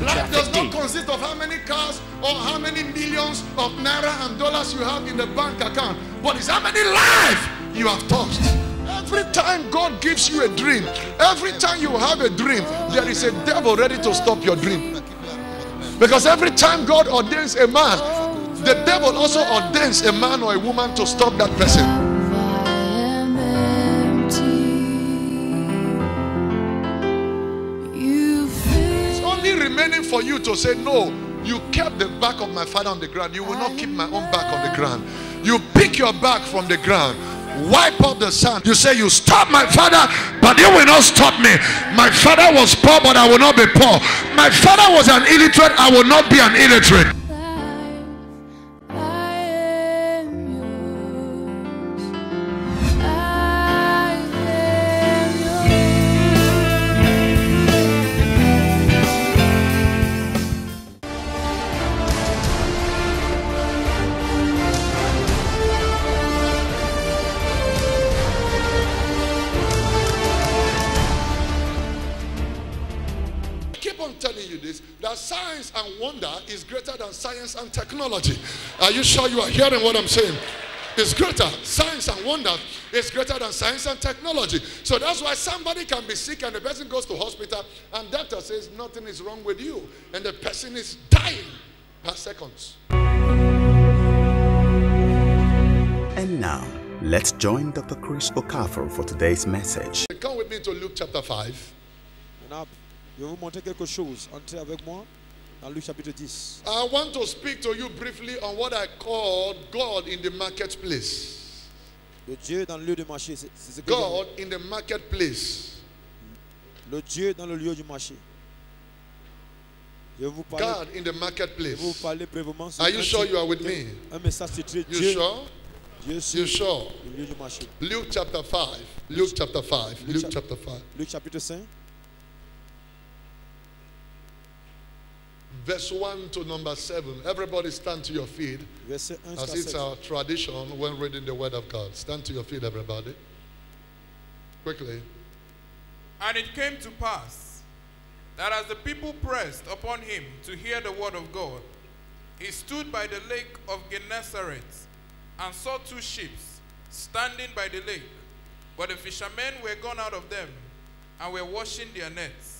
Life does not consist of how many cars or how many millions of naira and dollars you have in the bank account, but it's how many lives you have touched. Every time God gives you a dream, every time you have a dream, there is a devil ready to stop your dream. Because every time God ordains a man, the devil also ordains a man or a woman to stop that person. Remaining for you to say, no, you kept the back of my father on the ground, you will not keep my own back on the ground. You pick your back from the ground, wipe up the sand. You say, you stop my father, but you will not stop me. My father was poor, but I will not be poor. My father was an illiterate, I will not be an illiterate. That science and wonder is greater than science and technology. Are you sure you are hearing what I'm saying? It's greater. Science and wonder is greater than science and technology. So that's why somebody can be sick and the person goes to hospital and doctor says nothing is wrong with you, and the person is dying per seconds. And now, let's join Dr. Chris Okafor for today's message. Come with me to Luke chapter 5. Je vais vous montrer quelque chose. Entrez avec moi dans Luc chapitre 10. I want to speak to you briefly on what I call God in the marketplace. Le Dieu dans le lieu du marché. God in the marketplace. Le Dieu dans le lieu du marché. Je vais vous parler. God in the marketplace. Je vais vous parler brièvement. Are you sure you are with me? Un message titré You Dieu. sure? Dieu You sure? Le lieu du marché. Luke chapter 5. Luke chapter 5. Luke chapter 5. Luc chapitre 5. Verse 1 to number 7. Everybody stand to your feet. Verset 1 As it's our tradition when reading the word of God. Stand to your feet, everybody. Quickly. And it came to pass that as the people pressed upon him to hear the word of God, he stood by the lake of Gennesaret and saw two ships standing by the lake. But the fishermen were gone out of them and were washing their nets.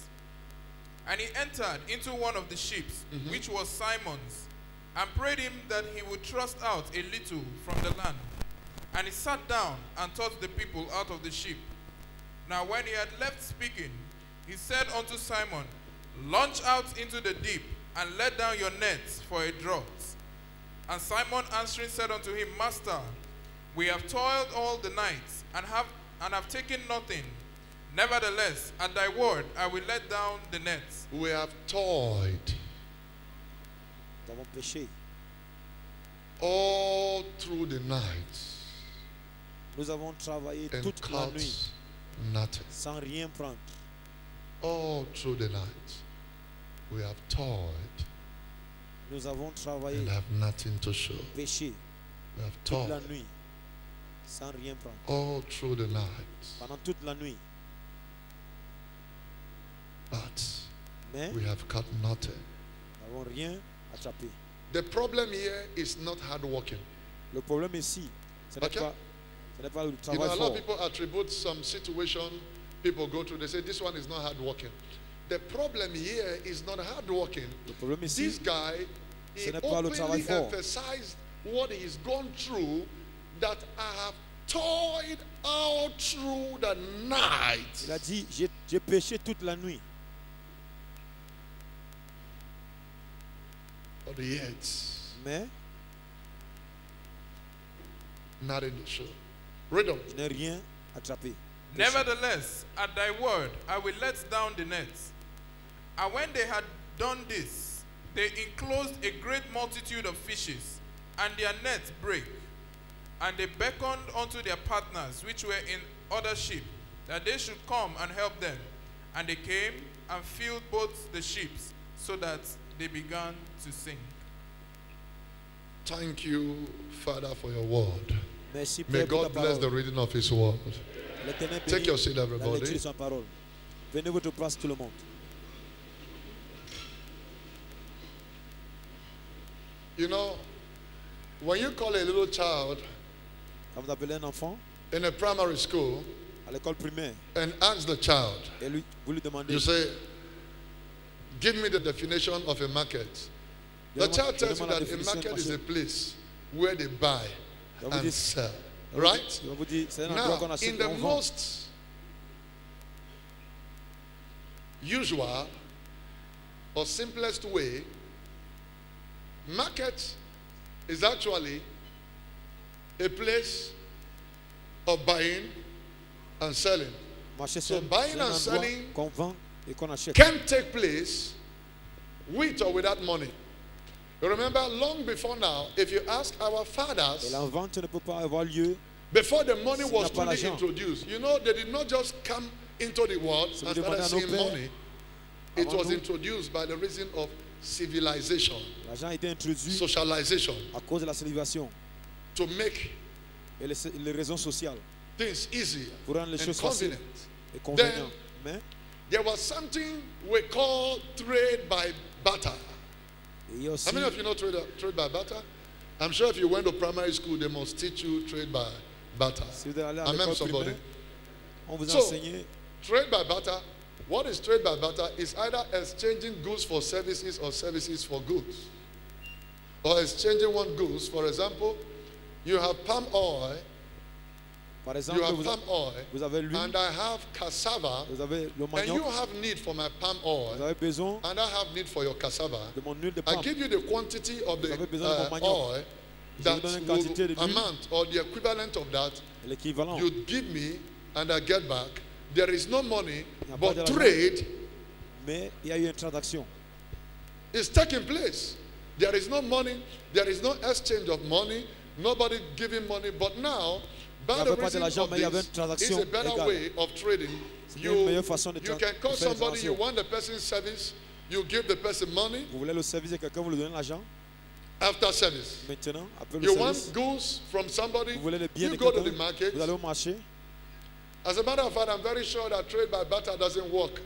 And he entered into one of the ships, which was Simon's, and prayed him that he would thrust out a little from the land. And he sat down and taught the people out of the ship. Now when he had left speaking, he said unto Simon, Launch out into the deep, and let down your nets for a draught. And Simon answering said unto him, Master, we have toiled all the night, and have taken nothing. Nevertheless, at thy word, I will let down the nets. We have toiled all through the night. Nous avons travaillé and toute la nuit nothing. sans rien prendre. All through the night. We have toiled Nous avons travaillé, and have nothing to show. pêché We have toute la toiled nuit sans rien prendre. all through the night. Pendant toute la nuit. But Mais we have caught nothing. nous n'avons rien attrapé. The problem here is not hard working. Le problème ici, ce n'est Okay. pas le You know, travail a lot fort. of people attribute some situation people go through. They say this one is not hard working. The problem here is not hard working. Le problème ici, This guy, he ce n'est pas le travail openly fort. emphasized what he's gone through, that I have toiled all through the night. il a dit, j'ai péché toute la nuit. But yet, Mais not in the show. Read on. je n'ai rien attrapé. Nevertheless, at thy word, I will let down the nets. And when they had done this, they enclosed a great multitude of fishes, and their nets brake. And they beckoned unto their partners, which were in other ship, that they should come and help them. And they came and filled both the ships, so that they began to sink. Thank you, Father, for your word. Merci, May Père, pour ta God bless the parole. reading of his word. L'Éternel Take bénit your seat, la lecture everybody. de sa parole. Venez votre place, tout le monde. You know, when you call a little child Quand vous appelez un enfant in a primary school à l'école primaire and ask the child, et vous lui demandez, you say, give me the definition of a market. The child tells you that a market is a place where they buy and sell. Right? Now, in the most usual or simplest way, market is actually a place of buying and selling. So buying and selling can take place with or without money. You remember, long before now, if you ask our fathers, before the money was truly introduced, you know, they did not just come into the world and started seeing money. It was introduced by the reason of civilization, socialization, to make things easier and convenient. Then there was something we call trade by barter. How many of you know trade by barter? I'm sure if you went to primary school, they must teach you trade by barter. I remember somebody. So, trade by barter, what is trade by barter? Is either exchanging goods for services or services for goods. Or exchanging one goods. For example, you have palm oil. Par exemple, you have palm oil, and I have cassava, and you have need for my palm oil, and I have need for your cassava. I give you the quantity of the oil that will amount, or the equivalent of that, you give me, and I get back. There is no money, but trade is taking place. There is no money, there is no exchange of money, nobody giving money, but now, by the reason of this, it's a better way of trading. You can call somebody, you want the person's service, you give the person money. After service, you want goods from somebody, you go to the market. As a matter of fact, I'm very sure that trade by barter doesn't work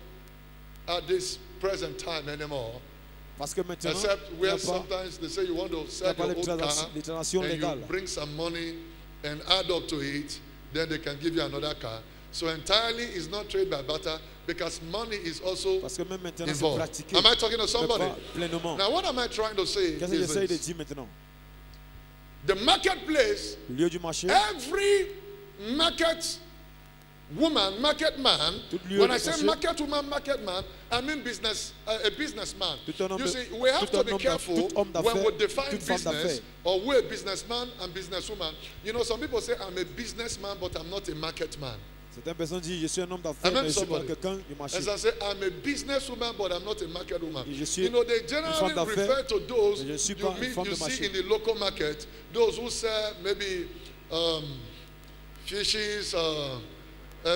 at this present time anymore. Except where sometimes they say you want to sell your old car and you bring some money and add up to it, then they can give you another car. So entirely it's not trade by barter because money is also involved. Am I talking to somebody? Now what am I trying to say is this. The marketplace, every market woman, market man, when I say market woman, market man, I mean business, a businessman. You see, we have to be careful when we define business, or we're a businessman and businesswoman. You know, some people say I'm a businessman, but I'm not a market man. As I say, I'm a businesswoman, but I'm not a market woman. You know, they generally refer to those you see in the local market, those who sell maybe fishes,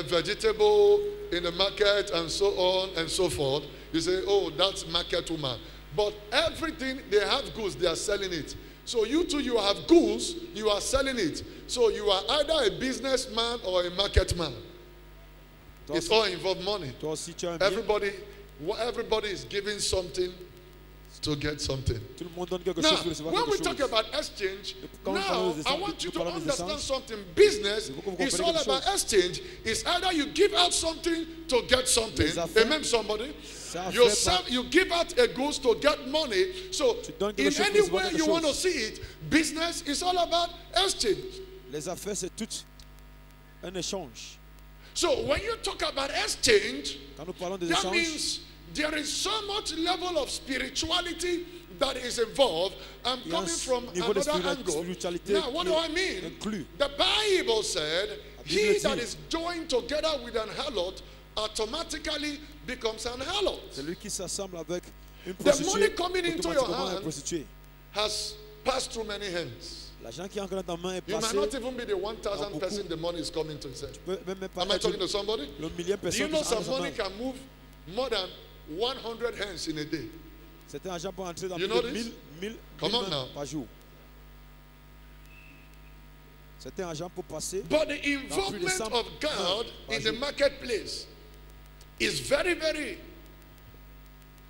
vegetable in the market and so on and so forth. You say, oh, that's market woman. But everything, they have goods, they are selling it. So you too, you have goods, you are selling it. So you are either a businessman or a market man. It's all involved money. Everybody is giving something to get something. Now, when we talk about exchange, now I want you to understand something. Business is all about exchange. It's either you give out something to get something. Amen, somebody. You give out a goods to get money. So, in any way you want to see it, business is all about exchange. Les affaires, c'est tout un échange. So, when you talk about exchange, that means there is so much level of spirituality that is involved. I'm coming from another angle. Now, what do I mean? The Bible said, he that is joined together with an harlot automatically becomes an harlot. The money coming into your hand has passed through many hands. You might not even be the 1,000 person the money is coming to. Am I talking to somebody? Do you know some money can move more than 100 hands in a day? You know this? Come on now. But the involvement of God in the marketplace is very, very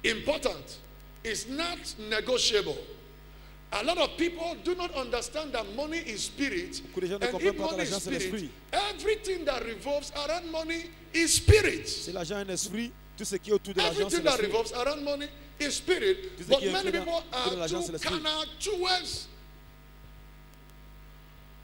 important. It's not negotiable. A lot of people do not understand that money is spirit. Beaucoup de gens ne And comprennent if pas que money is l'argent c'est spirit, l'esprit. everything that revolves around money is spirit. Si l'argent est un esprit, tout ce qui est autour de l'argent c'est Everything that l'esprit. revolves around money is spirit. Tout ce But qui est many autour people de are l'argent, c'est too l'esprit. carnal towards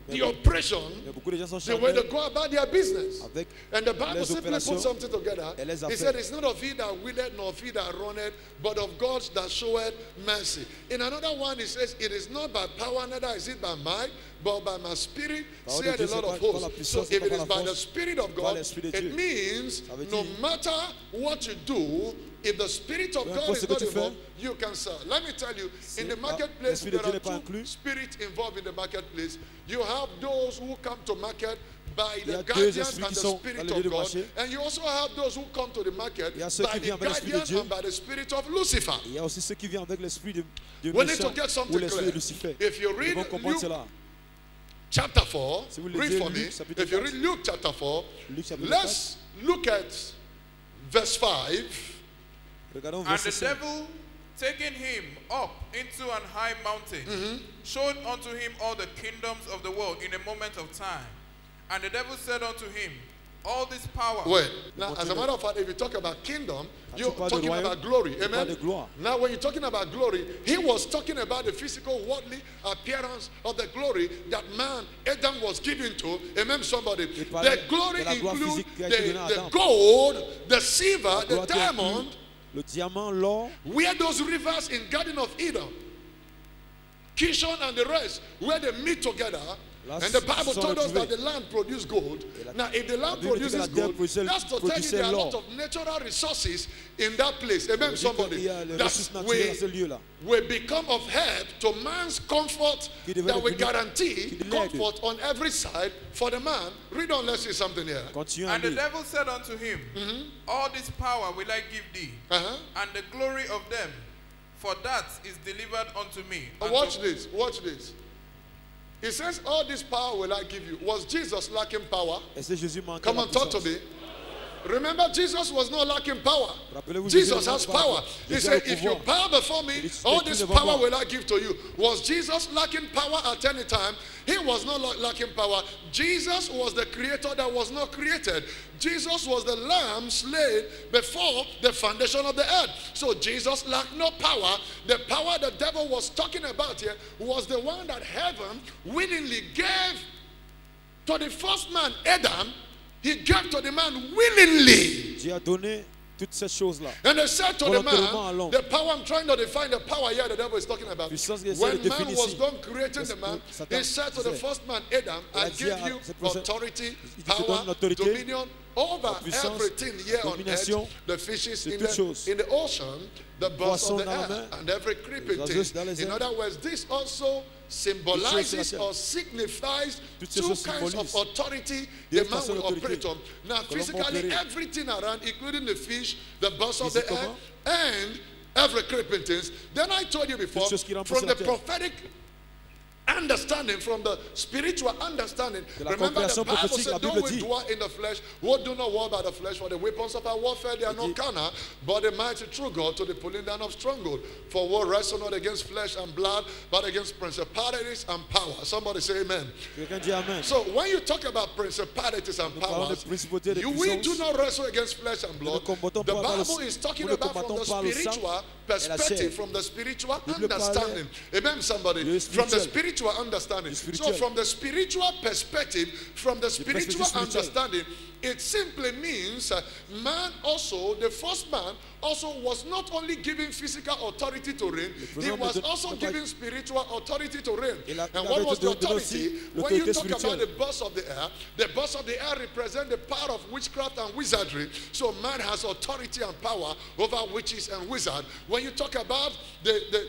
Mais the operation, beaucoup de gens sont the way charnels they go about their business. avec And the Bible les simply puts opérations something together. et les It said, affaires. it's not of he that willeth, nor of he that runneth, but of God that showeth mercy. In another one, it says, it is not by power, neither is it by might, but by my spirit, Parole de saith the Dieu, Lord c'est of pas par la hosts. puissance, So c'est if pas it par is la by the force, Spirit of c'est par God, l'Esprit de it Dieu. means Ça veut no dire- matter what you do, if the Spirit of Peu God importe is ce que not tu fais, involved, you can serve. Let me tell you, in c'est the pas- marketplace, l'Esprit de there Dieu are n'est pas two inclus. spirits involved in the marketplace. You have those who come to market by Il y the a deux guidance esprits and qui the sont Spirit dans le lieu of de God. marché. And you also have those who come to the market Il y a ceux by qui the viennent avec l'Esprit de guidance Dieu. and by the Spirit of Lucifer. Il y a aussi ceux qui viennent avec l'esprit de We need méchant to get ou something l'esprit clear. de Lucifer. If you Ils read vont comprendre Luke cela. chapter 4, Si vous read lisez for me. Luc, chapitre If you 4. read Luke chapter 4, Luc chapitre let's look at verse 5. Regardons And verset the 5. devil, taking him up into an high mountain, showed unto him all the kingdoms of the world in a moment of time. And the devil said unto him, all this power. Wait. Now, as a matter of fact, if you talk about kingdom, you're tu parles de talking royaume, about glory. tu parles Amen. de gloire. Now, when you're talking about glory, he was talking about the physical, worldly appearance of the glory that man, Adam, was given to. Amen, somebody. Il parlait The glory de la gloire includes physique qui a été donnée à the Adam. gold, the silver, La the gloire qui diamond, inclut le diamant, l'or, where those rivers in Garden of Eden, Kishon and the rest, where they meet together. Là, And the Bible sont told us that retrouvés. the land produced gold. Now, if the land Bible dit que la produces terre gold, produisait- that's to tell you produisait there are a lot l'or. of natural resources in that place. Amen, Il somebody. y a les That ressources naturelles à ce lieu-là. we become of help to man's comfort, Qui devait that we devenir- guarantee qui l'aide. comfort on every side for the man. Read on, let's see something here. Continue à And the lire. devil said unto him, all this power will I give thee, Uh-huh. and the glory of them, for that is delivered unto me. and Watch to- this, watch this. He says, all this power will I give you. Was Jesus lacking power? Est-ce que Jésus manquait Come la on, talk to puissance? me. Remember, Jesus was not lacking power. Rappelez-vous, Jesus Jésus has n'avait pas power. de- He Jésus a said, le if you pouvoir. bow before me, Il dit, all "Tu this devant power moi." will I give to you. Was Jesus lacking power at any time? He was not lacking power. Jesus was the creator that was not created. Jesus was the lamb slain before the foundation of the earth. So Jesus lacked no power. The power the devil was talking about here was the one that heaven willingly gave to the first man, Adam. He gave to the man willingly. Dieu a donné toutes ces choses-là. And they said to the Volontairement à man, l'homme. the power, I'm trying to define the power here the devil is talking about. Puissance qu'il essaie When de man définir was ici. done creating the man, Satan he said to the disait, first man, Adam, il a I dit give à you cette personne, authority, il te power, donne l'autorité, dominion over la puissance, everything here on domination earth, the fishes sur in toutes choses. the ocean, the birds of Poissons the dans la air, mer, and every creeping les thing. oiseaux dans les In airs. other words, this also symbolizes terre. or signifies Toutes ces two choses kinds of symbolisent authority deux the man façons will d'autorité operate on. Now, que l'homme physically, opérer. everything around, including the fish, the birds of the air, Physiquement. and every creeping things. Then I told you before, Toutes choses qui remplissent from la the terre. prophetic understanding, from the spiritual understanding, De la remember the compréhension Bible prophétique, said, la though Bible we dit. dwell in the flesh, we do not war by the flesh, for the weapons of our warfare, they are Il not dit. carnal, but the mighty true God to the pulling down of stronghold. For we wrestle not against flesh and blood, but against principalities and power. Somebody say amen. Quelqu'un dit Amen. So when you talk about principalities and Nous parlons powers, des principautés et des we do puissances. not wrestle against flesh and blood. Nous ne combattons The pas par le- Bible is talking nous ne about from the combattons par le sang spiritual et la perspective, chair. from the spiritual Bible understanding. Amen, somebody. Le From the spirituel. spiritual understanding. Le So spirituel. from the spiritual perspective, from the spiritual perspective spirituel. understanding, it simply means man also, the first man, also was not only given physical authority to reign, he premier homme was ne- also ne pas- given spiritual authority to reign. Il a- And il what avait was the donné authority? aussi When you l'autorité talk about spirituelle. the birds of the birds of the air represent the power of witchcraft and wizardry. So man has authority and power over witches and wizards. When you talk about the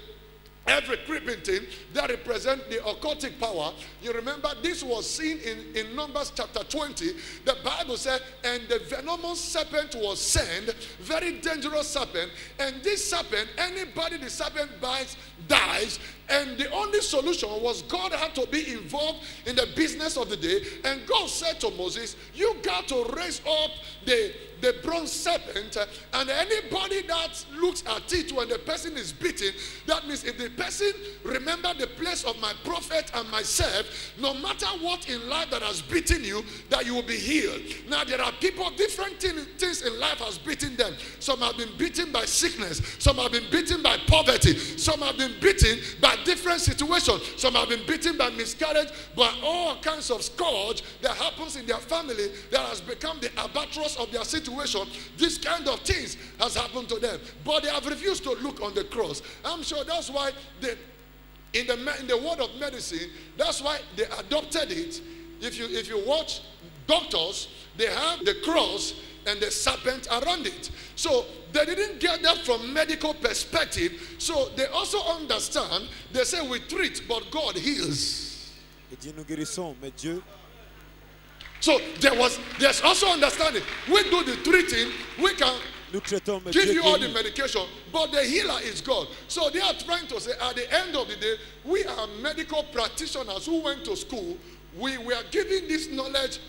every creeping thing that represent the occultic power, you remember this was seen in Numbers chapter 20. The Bible said, and the venomous serpent was sent, very dangerous serpent, and this serpent, anybody the serpent bites, dies. And the only solution was God had to be involved in the business of the day. And God said to Moses, you got to raise up the the bronze serpent, and anybody that looks at it when the person is beaten, that means if the person remember the place of my prophet and myself, no matter what in life that has beaten you, that you will be healed. Now there are people, different things in life has beaten them. Some have been beaten by sickness, some have been beaten by poverty, some have been beaten by different situations, some have been beaten by miscarriage, by all kinds of scourge that happens in their family that has become the albatross of their situation. This kind of things has happened to them, but they have refused to look on the cross. I'm sure that's why in the world of medicine, that's why they adopted it. If you watch doctors, they have the cross and the serpent around it. So they didn't get that from medical perspective. So they also understand, they say we treat, but God heals. So there's also understanding. We do the treating, we can give you all the medication, but the healer is God. So they are trying to say at the end of the day, we are medical practitioners who went to school. We are giving this knowledge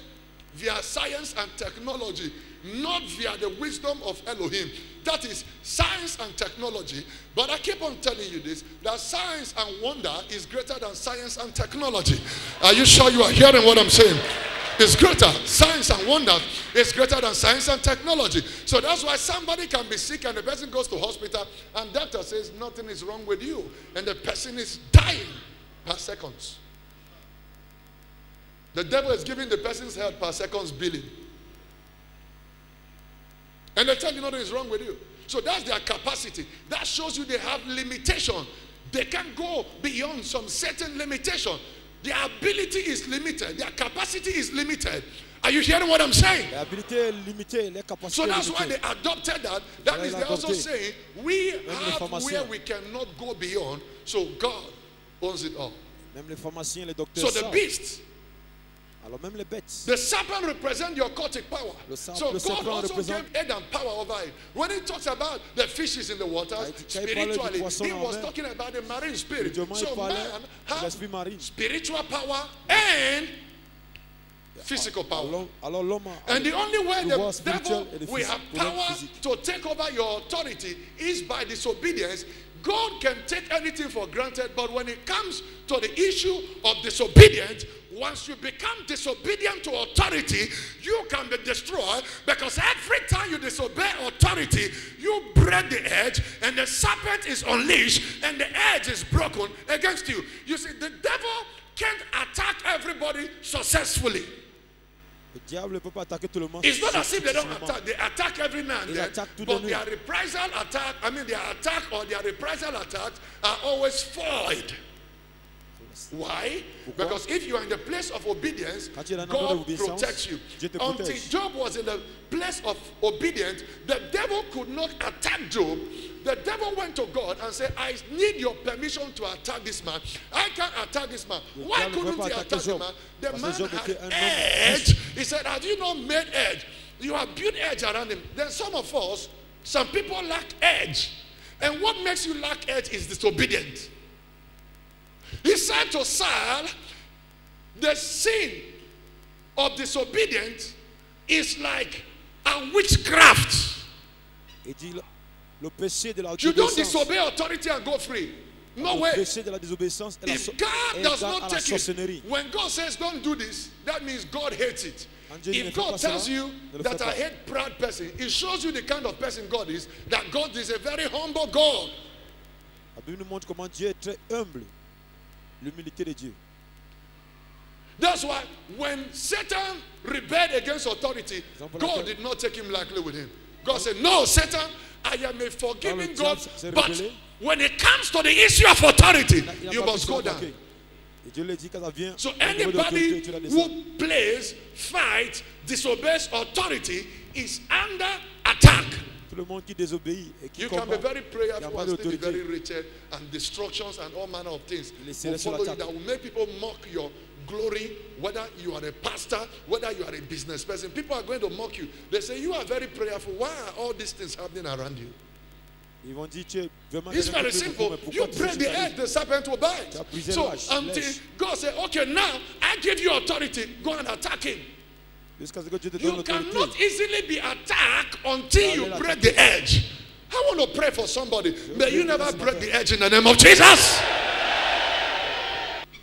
via science and technology, not via the wisdom of Elohim. That is science and technology. But I keep on telling you this, that science and wonder is greater than science and technology. Are you sure you are hearing what I'm saying? It's greater. Science and wonder is greater than science and technology. So that's why somebody can be sick and the person goes to hospital and doctor says nothing is wrong with you. And the person is dying per seconds. The devil is giving the person's health per seconds billing. And they tell you nothing is wrong with you. So that's their capacity. That shows you they have limitation. They can't go beyond some certain limitation. Their ability is limited. Their capacity is limited. Are you hearing what I'm saying? So that's why they adopted that. That means they're also saying, we have where we cannot go beyond. So God owns it all. So the beast, the serpent represents your occultic power. So God also gave Adam power over it. When he talks about the fishes in the water, spiritually, he was talking about the marine spirit. So man has spiritual power and physical power. And the only way the devil will have power to take over your authority is by disobedience. God can take anything for granted, but when it comes to the issue of disobedience, once you become disobedient to authority, you can be destroyed, because every time you disobey authority, you break the edge and the serpent is unleashed and the edge is broken against you. You see, the devil can't attack everybody successfully. It's not as if they don't attack. They attack every now and then, but their reprisal attack, their attack or their reprisal attacks are always foiled. Why? Because if you are in the place of obedience, God protects you. Until Job was in the place of obedience, the devil could not attack Job. The devil went to God and said, I need your permission to attack this man. I can't attack this man. Why couldn't he attack the man? The man had edge. He said, have you not made edge? You have built edge around him. Then some of us, some people lack edge. And what makes you lack edge is disobedience. He said to Saul, the sin of disobedience is like a witchcraft. You don't disobey authority and go free. No way. If God does not take it, when God says don't do this, that means God hates it. If God tells you that I hate proud person, it shows you the kind of person God is, that God is a very humble God. L'humilité de Dieu. That's why when Satan rebelled against authority, God did not take him lightly with him. God said, no, Satan, I am a forgiving God, but when it comes to the issue of authority, you must go down. So anybody who plays, fights, disobeys authority is under attack. You can be very prayerful and still be very wretched, and destructions and all manner of things will follow you that will make people mock your glory, whether you are a pastor, whether you are a business person. People are going to mock you. They say, you are very prayerful. Why are all these things happening around you? It's very simple. You break the edge, the serpent will bite. So until God said, okay, now I give you authority, go and attack him. Jusqu'à ce que Dieu te donne You l'autorité. cannot easily be attacked until you break the edge. I want to pray for somebody. May you never break the edge in the name of Jesus.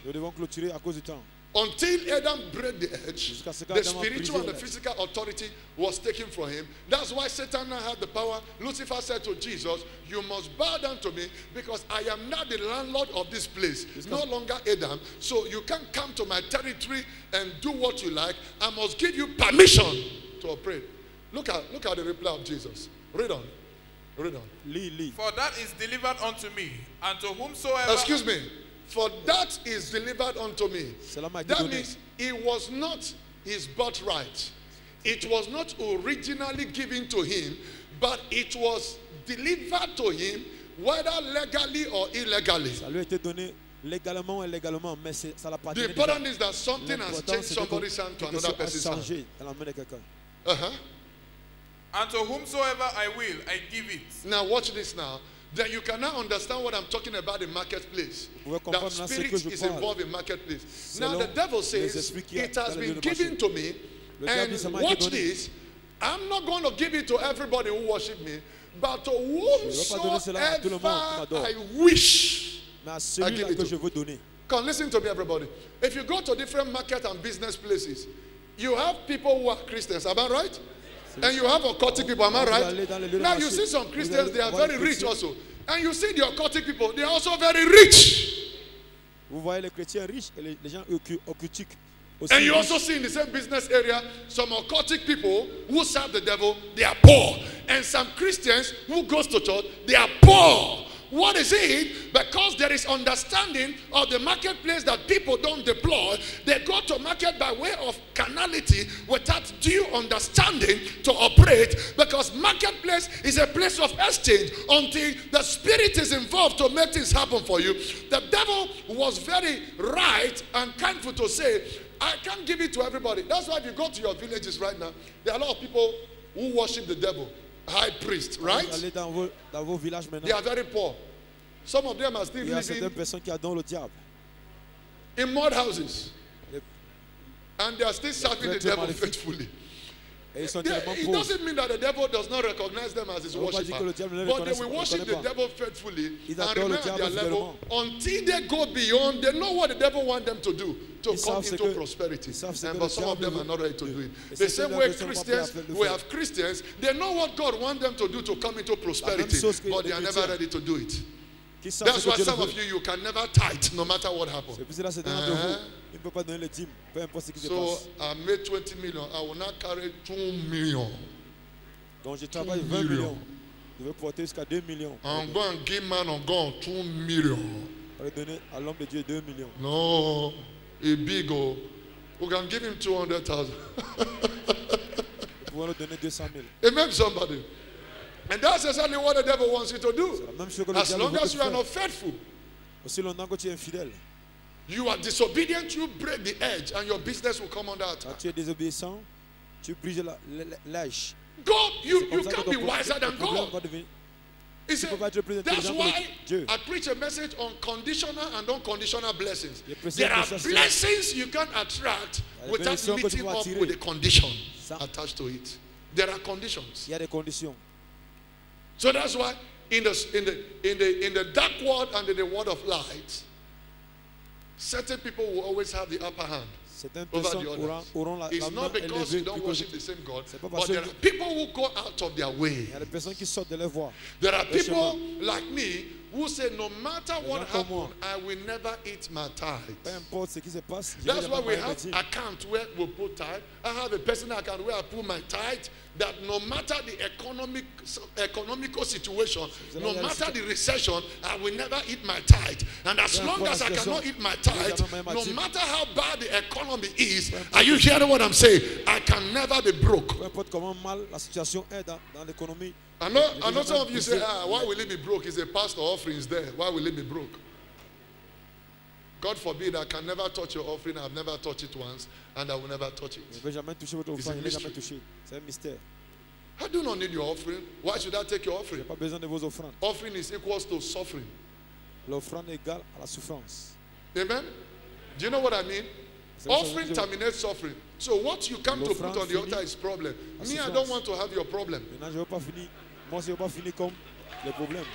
Nous devons clôturer à cause du temps. Until Adam broke the edge, Jusqu'à ce the qu'Adam a spiritual and brisé the l'edge. physical authority was taken from him. That's why Satan now had the power. Lucifer said to Jesus, you must bow down to me because I am now the landlord of this place. No longer Adam. So you can't come to my territory and do what you like. I must give you permission to operate. Look at the reply of Jesus. Read on. Read on. Lis. For that is delivered unto me, and to whomsoever... Excuse me. For that is delivered unto me. Cela m'a été That donné. means it was not his birthright. It was not originally given to him, but it was delivered to him, whether legally or illegally. Ça lui a été donné légalement ou illégalement, mais ça The l'appartient déjà. important is that something has L'important, changed c'est que somebody's hand to quelque another chose a person's hand. changé dans la main de quelqu'un. And to whomsoever I will, I give it. Now watch this now. Then you can now understand what I'm talking about in marketplace. Vous pouvez That comprendre là ce spirit que je is parle. involved in marketplace. Now Selon the devil les says, esprits qu'il y a it has dans le been lieu de given marché. to me. Le diable dit, ça And m'a été watch donné. this. I'm not going to give it to everybody who worship me, but to vais pas donner cela à tout le monde qui whomsoever m'adore. I wish. Mais à I celui-là give it que to. je veux donner. Come, listen to me, everybody. If you go to different market and business places, you have people who are Christians. Am I right? And you have occultic people. Am I Vous right? allez dans les lieux de Now you marché, see some vous Christians, allez they are voir very les rich chrétiens. also. And you see the occultic people, they are also very rich. Vous voyez les chrétiens riches et les gens occultiques aussi. And you riches. also see in the same business area some occultic people who serve the devil, they are poor. And some Christians who goes to church, they are poor. What is it? Because there is understanding of the marketplace that people don't deploy. They go to market by way of carnality without due understanding to operate. Because marketplace is a place of exchange until the spirit is involved to make things happen for you. The devil was very right and kindful to say, I can't give it to everybody. That's why if you go to your villages right now, there are a lot of people who worship the devil. High priest, right? Vous allez dans vos villages They maintenant. are very poor. Some of them are still Il y a certaines living personnes qui adorent le diable. in mud houses. Les- And they are still serving the prêtres devil maléfiques. faithfully. Et ils sont They- tellement it pauvres. doesn't mean that the devil does not recognize them as his Ça veut pas dire worshiper. que le diable ne les But they reconnaisse- will worship reconnaît the pas. devil faithfully Ils and adorent le remain at diable their level fidèlement. until they go beyond. They know what the devil wants them to do to Ils come savent ce into que- prosperity. ils savent ce And que but le some of them diable are not ready to veut. do it. Et The c'est same ceux-là way qui sont pas prêts à Christians, faire le we faire. have Christians, they know what God wants them to do to come into prosperity, chose que but les they are never chrétiens. ready to do it. Qui savent That's ce que why Dieu some veut. of you can never tithe no matter what happens. C'est pour cela que certains d'entre vous, ils ne peuvent pas donner les dîmes, peu importe ce qui se So passe. I made 20 million. I will not carry 2 million. Donc je travaille 2 20 millions. millions. Je vais porter jusqu'à 2 millions. I'm going to give man on God 2 million. On va donner à l'homme de Dieu 2 millions. No, a big oh. We can give him 200,000. Nous pouvons leur donner 200 000. Amen, somebody. And that's exactly what the devil wants you to C'est do. la même chose que le As diable long veut que as tu you are fasses. not faithful, Aussi longtemps que tu es infidèle. you are disobedient, you break the edge and your business will come under Quand attack. tu es désobéissant, tu brises l'âge. God, C'est you comme ça que can't ton be wiser than problème God. va devenir. He said, peux pas être plus that's intelligent que why Dieu. I preach a message on conditional and unconditional blessings. Il précise There are que ça, c'est- blessings you can attract Il y a des without bénédictions que tu meeting peux up attirer. with the condition Ça- attached to it. There are conditions. Il y a des conditions. So that's why in the dark world and in the world of light, certain people will always have the upper hand Certaines over personnes the others. auront la It's main not because you élevée. don't plus que worship les the same God, C'est pas but parce there que- are people who go out of their way. Il y a des personnes qui sortent de leur voie. There are Le people like me who say, no matter what gens comme moi. happens, I will never eat my tithe. Peu importe ce qui se passe, je That's vais why jamais we manger have de dîmes. account where we put tithe. I have a personal account where I put my tithe. That no matter the economical situation, no matter the recession, I will never eat my tithe. And as long as I cannot eat my tithe, no matter how bad the economy is, are you hearing what I'm saying? I can never be broke. Peu importe comment mal la situation est dans l'économie. I know some of you say, why will it be broke? Is a pastor offering is there. Why will it be broke? God forbid, I can never touch your offering. I've never touched it once, and I will never touch Je ne it. vais jamais toucher votre It's offrande, a je ne l'ai jamais mystery. touché. C'est un mystère. I do not need your offering. Why should I take your Je offering? n'ai pas besoin de vos offrandes. Offering is equals to suffering. L'offrande est égale à la souffrance. Amen? Do you know what I mean? Offering terminates suffering. So what you come to put on the altar is problem. Me, I don't want to have your problem. Maintenant, je veux pas finir. Moi, je veux pas finir comme les problèmes.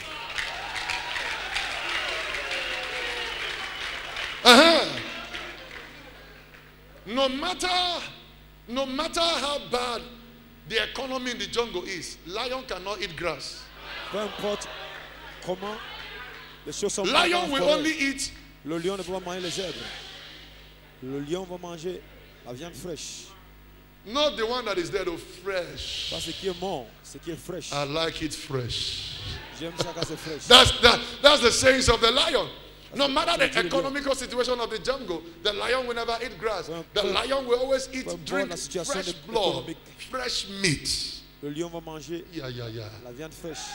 No matter how bad the economy in the jungle is, lion cannot eat grass. Peu importe comment les choses sont. Lion will only eat. Le lion ne peut pas manger les herbes. Le lion va manger la viande fraîche. Not the one that is dead, fresh. Pas ce qui est mort, ce qui est fraîche. I like it fresh. J'aime ça quand c'est fraîche. That's the sayings of the lion. No matter the economical situation of the jungle, the lion will never eat grass. The lion will always drink fresh blood, fresh meat. Le lion va manger la viande fraîche.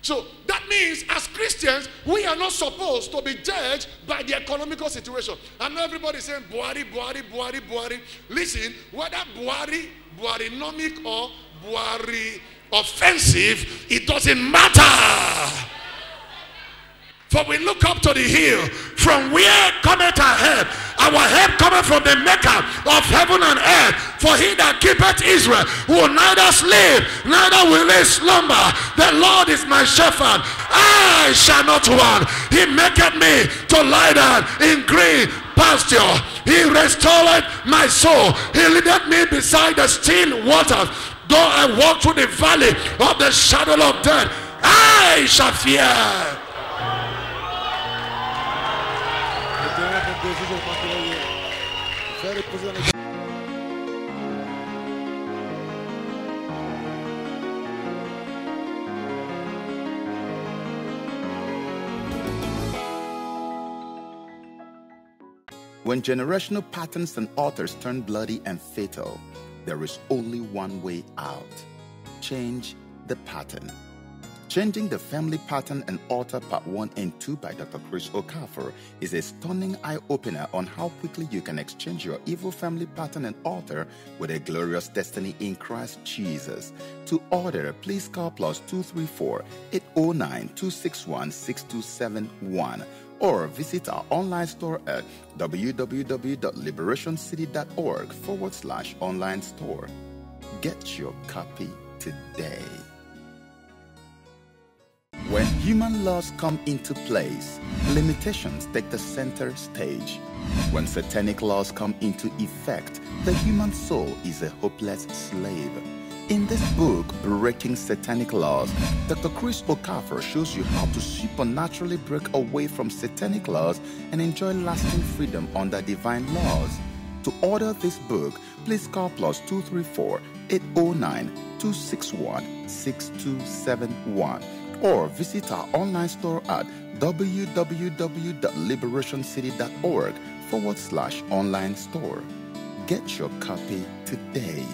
So that means as Christians, we are not supposed to be judged by the economical situation. I know everybody is saying Buhari, Buhari, Buhari, Buhari. Listen, whether Buhari-nomic or Buhari offensive, it doesn't matter. For we look up to the hill, from where cometh our help. Our help cometh from the maker of heaven and earth. For he that keepeth Israel will neither sleep, neither will he slumber. The Lord is my shepherd, I shall not want. He maketh me to lie down in green pasture. He restored my soul. He leadeth me beside the still waters. Though I walk through the valley of the shadow of death, I shall fear. When generational patterns and altars turn bloody and fatal, there is only one way out. Change the pattern. Changing the Family Pattern and Altar Part 1 and 2 by Dr. Chris Okafor is a stunning eye-opener on how quickly you can exchange your evil family pattern and altar with a glorious destiny in Christ Jesus. To order, please call +234 809 261 6271 or visit our online store at www.liberationcity.org/online store. Get your copy today. When human laws come into place, limitations take the center stage. When satanic laws come into effect, the human soul is a hopeless slave. In this book, Breaking Satanic Laws, Dr. Chris Okafor shows you how to supernaturally break away from satanic laws and enjoy lasting freedom under divine laws. To order this book, please call +234 809 261 6271. Or visit our online store at www.liberationcity.org/online store. Get your copy today.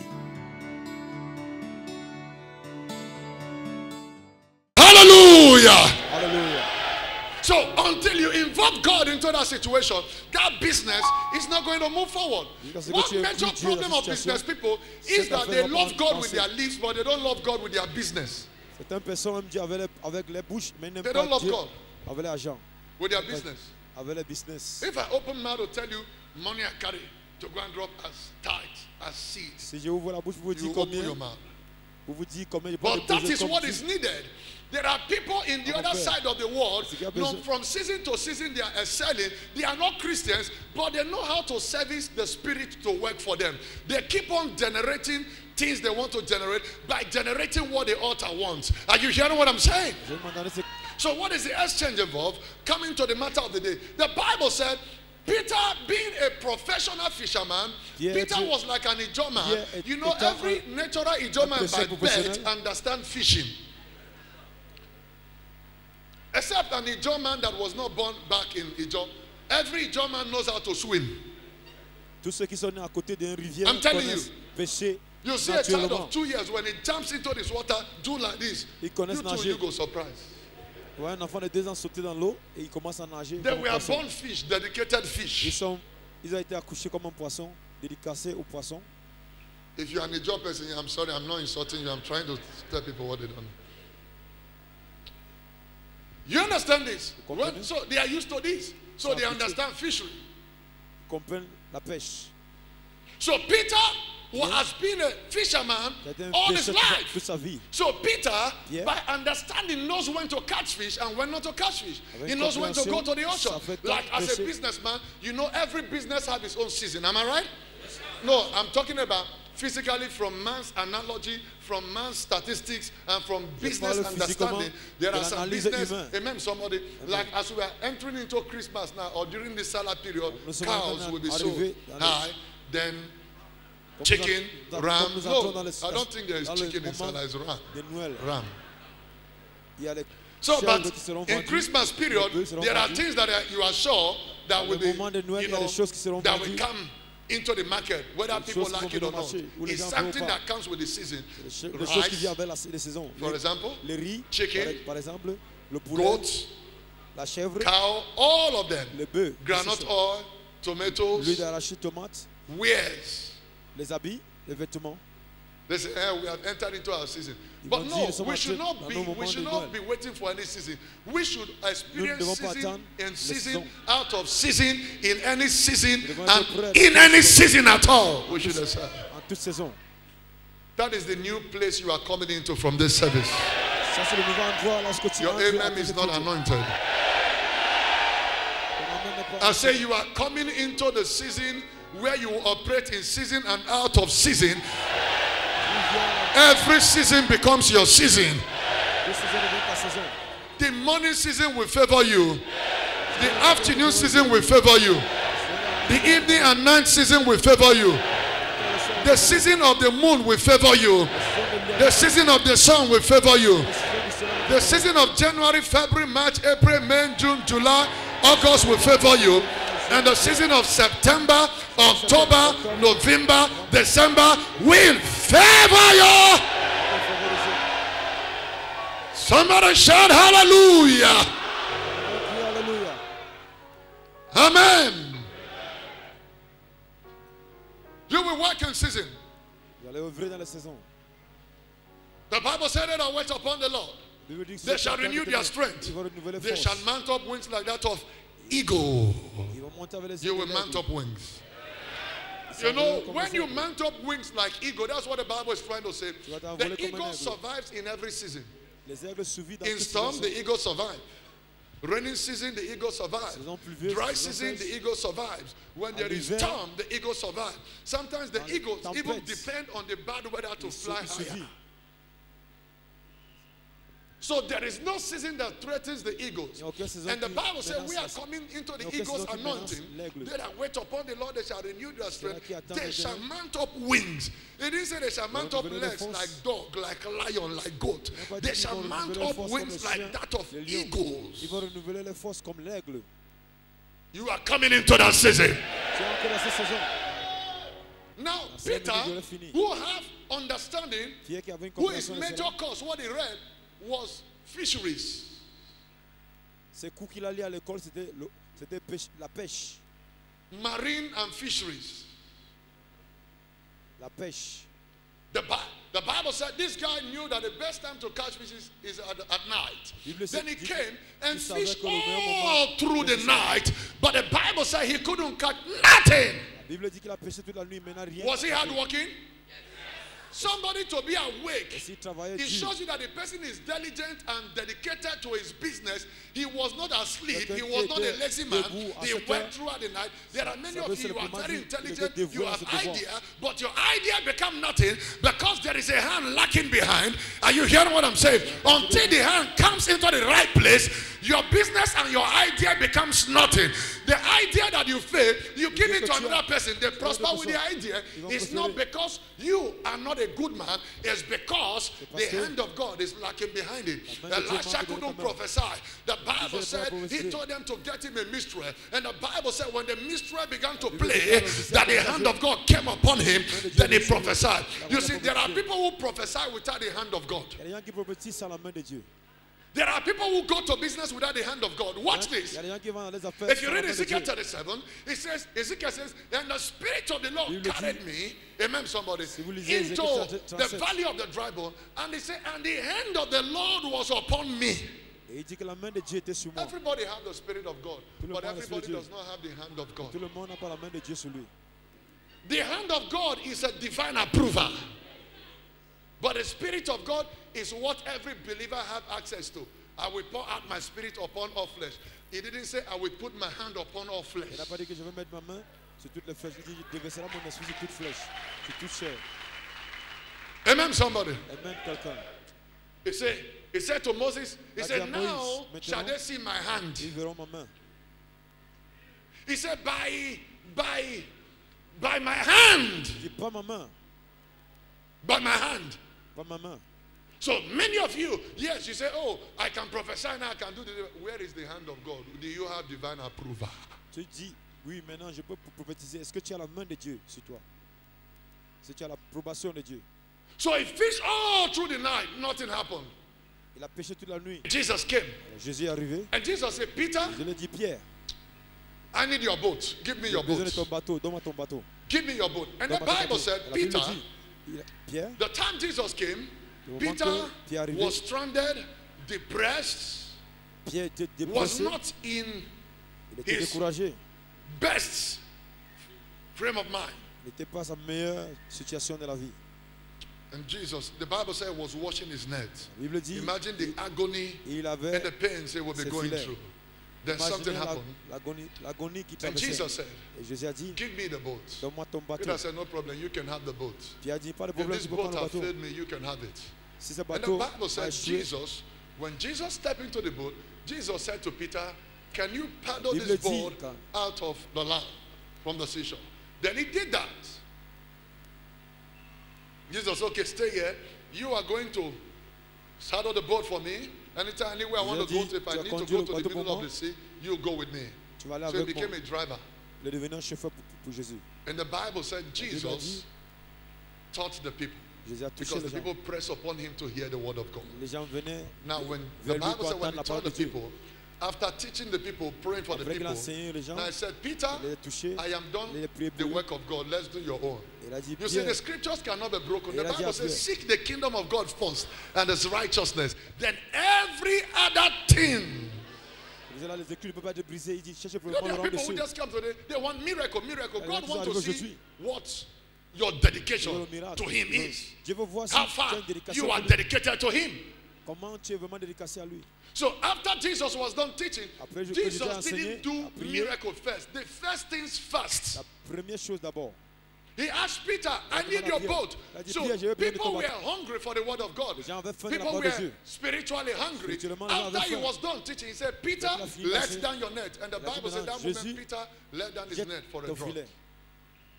Hallelujah! Hallelujah. So until you involve God into that situation, that business is not going to move forward. One major problem of business people is that they love God with their lips, but they don't love God with their business. Certaines personnes aiment Dieu avec les bouches, mais n'aiment They pas don't love Dieu God avec l'argent, with their business. avec les business. If I open mouth to tell you money I carry to go and drop as tithes, as seeds, Si je ouvre la bouche pour vous you dire open combien, your mouth. pour vous dire combien je peux But that déposer is comme what dîme. is needed. There are people in the other side of the world, from season to season, they are excelling. They are not Christians, but they know how to service the Spirit to work for them. They keep on generating things they want to generate by generating what the altar wants. Are you hearing what I'm saying? Je vais demander ce- So what is the exchange involved? Coming to the matter of the day. The Bible said, Peter, being a professional fisherman, Yeah, Peter Dieu- was like an Ijoman. Yeah, You know, Peter- every natural Ijoman pêcheur by birth professionnel. understand fishing. Except an Ijoman that was not born back in Ijo. Every Ijoman knows how to swim. Tous ceux qui sont nés à côté d'une rivière I'm telling connaissent pêcher You see a child naturellement. of 2 years, when he jumps into this water, do like this. Ils connaissent You too, nager. you go surprised. Ouais, un enfant de 2 ans sauter dans l'eau et il commence à nager. They comme un were poisson. born fish, dedicated Ils fish. ont été accouchés comme un poisson, dédicacés au poisson. If you're an Ijo person, I'm sorry, I'm not insulting you. I'm trying to tell people what they don't know. You understand this? comprenez? So they are used to this. So they understand fishery. Comprennent la pêche. So Peter has been a fisherman all his life. Toute sa vie. So Peter, Yeah. by understanding, knows when to catch fish and when not to catch fish. He knows when to go to the ocean. Like as a businessman, you know every business has its own season. Am I right? No, I'm talking about physically from man's analogy, from man's statistics, and from business understanding. There are some business, amen, somebody, like as we are entering into Christmas now, or during the salad period, cows will be sold high, then chicken, ram. No, I don't think there is chicken in salad, it's ram. Ram. So, but in Christmas period, there are things that you are sure that will be, that will come into the market, whether people like it or not. It's something that comes with the season. Rice, for example, chicken, goat, cow, all of them. Granite oil, tomatoes, wares. Les habits, les vêtements. They say, we have entered into our season. But no, we should not be waiting for any season. We should experience season in season, out of season, in any season, and in any season at all. We should accept. That is the new place you are coming into from this service. Your amen is not anointed. I say you are coming into the season where you operate in season and out of season. Every season becomes your season. The morning season will favor you. The afternoon season will favor you. The evening and night season will favor you. The season of the moon will favor you. The season of the sun will favor you. The season of January, February, March, April, May, June, July, August will favor you. And the season of September, October, November, December will favor you. Somebody shout hallelujah. Amen. You will work in season. The Bible said that I wait upon the Lord. They shall renew their strength. They shall mount up wings like that of eagle. You will mount up wings. You know, when you mount up wings like eagle, that's what the Bible is trying to say. The eagle survives in every season. In storm, the eagle survives. Raining season, the eagle survives. Dry season, the eagle survives. When there is storm, the eagle survives. Sometimes the eagles even depend on the bad weather to fly higher. So there is no season that threatens the eagles. And the Bible says we are coming into the eagles' anointing. They that wait upon the Lord, they shall renew their strength. They shall mount up wings. It didn't say they shall mount up legs like dog, like lion, like goat. They shall mount up wings like that of eagles. You are coming into that season. Now, Peter, who have understanding, who is major cause, what he read, was fisheries. Ces cours qu'il a lu à l'école, c'était la pêche. Marine and fisheries. La pêche. The Bible said this guy knew that the best time to catch fish is at night. Then he came and fished all through the night, but the Bible said he couldn't catch nothing. Was he hardworking? Somebody to be awake. It shows you that the person is diligent and dedicated to his business. He was not asleep. He was not a lazy man. He went throughout the night. There are many of you who are very intelligent. You have idea, but your idea become nothing because there is a hand lacking behind. Are you hearing what I'm saying? Until the hand comes into the right place, your business and your idea becomes nothing. The idea that you fail, you give it to another person. They prosper with the idea. It's not because you are not a good man. It's because the hand of God is lacking behind it. Elisha couldn't prophesy. The Bible said he told them to get him a minstrel. And the Bible said when the minstrel began to play, that the hand of God came upon him, then he prophesied. You see, there are people who prophesy without the hand of God. There are people who go to business without the hand of God. Watch this. If you read Ezekiel 37, it says, Ezekiel says, and the Spirit of the Lord carried me, amen, somebody, into the valley of the dry bone. And he said, and the hand of the Lord was upon me. Et il dit que la main de Dieu était sur moi. Everybody have the Spirit of God, Tout le but monde a l'Esprit de everybody Dieu. does not have the hand of God. Tout le monde n'a pas la main de Dieu sur lui. The hand of God is a divine approval. But the Spirit of God is what every believer have access to. I will pour out my Spirit upon all flesh. He didn't say I will put my hand upon all flesh. Il n'a pas dit que je vais mettre ma main sur toutes les flèches. Il dit je déverserai mon esprit sur toute flèche, sur toute chair. Amen, somebody. Amen, quelqu'un. He said to Moses, he Il a dit said, à now Moïse, shall maintenant, they see my hand. Ils verront ma main. He said, by my hand. Il dit pas ma main, By my hand. pas ma main. So many of you, yes, you say, oh, I can prophesy now, I can do this. Where is the hand of God? Do you have divine approval? Tu dis, oui, maintenant je peux prophétiser. Est-ce que tu as la main de Dieu sur toi? Est-ce que tu as l'approbation de Dieu? So he fished all through the night, nothing happened. Il a pêché toute la nuit. Jesus came. Alors, Jésus est arrivé. And Jesus said, Peter, Je lui ai dit, Pierre, I need your boat. Give me j'ai your besoin boat. de ton bateau. Donne-moi ton bateau. Give me your boat. And the Donne-moi ton Bible bateau. said, La Bible Peter, dit, Pierre, the time Jesus came, le moment Peter que Pierre est arrivé, was stranded, depressed, Pierre était was dépressé. not in Il était his découragé. best frame of mind. Il n'était pas sa meilleure situation de la vie. And Jesus, the Bible said, was washing his net. La Bible dit, Imagine the agony il and avait the pains he will be ses going filets. through. Then something imaginé happened. l'agonie qui And Jesus traversait. said, Et Jésus a dit, give me the boat. donne-moi ton bateau. Peter said, no problem, you can have the boat. Pierre a dit, pas de If problème, this tu peux boat prendre le has bateau. failed me, you can have it. Si ce And the bateau Bible a said, échoué, Jesus, when Jesus stepped into the boat, Jesus said to Peter, can you paddle Bible this dit, boat quand- out of the land, from the seashore? Then he did that. Jesus, okay, stay here. You are going to saddle the boat for me. Anytime, anywhere I want to go to, if I need to go to the middle of the sea, you go with me. tu vas aller So he avec moi. became a driver. Il est devenu un chauffeur pour Jésus. And the Bible said Bible a Jesus dit, taught the people Jésus a touché because les the gens. people pressed upon him to hear the word of God. Les gens venaient Now, when the vers lui Bible pour said when entendre he la taught parole the de Dieu. people, after teaching the people, praying for the Après qu'il a people, enseigné les gens, now I said, Peter, il a touché, I am done il a prié the pour eux. work of God. Let's do your own. Il a dit, You see, Pierre, the scriptures cannot be broken. The Il a dit Bible à says, Pierre, seek the kingdom of God first and his righteousness. Then every other thing. vous allez les écrits ne peuvent pas être brisés. Il dit, cherchez You pour know, le there are royaume des people who cieux. just come today, they want miracle, miracle. Il y a God des gens wants qui to arrivent see aujourd'hui. what your Ils veulent dedication le miracle. to him is. Dieu veut voir si How tu as far une dédication you are pour lui. dedicated to him. Comment tu es vraiment dédicacé à lui. So after Jesus was done teaching, Après, que Jesus Jésus a enseigné, didn't do a prié. miracle first. The first things first. La première chose d'abord. He asked Peter, I demandé need à your Pierre. boat. Il a dit, So Pierre, je veux besoin de people ton were bateau. hungry for the word of God. Les gens avaient faim de la People parole de were Dieu. spiritually hungry. Spirituellement, les gens After avaient he faim. was done teaching, he said, Peter, Quand il a fini let d'enseigner, down your net. And the il a dit Bible said that maintenant, moment Jésus, Peter let down his Jette net for a ton drop. filet.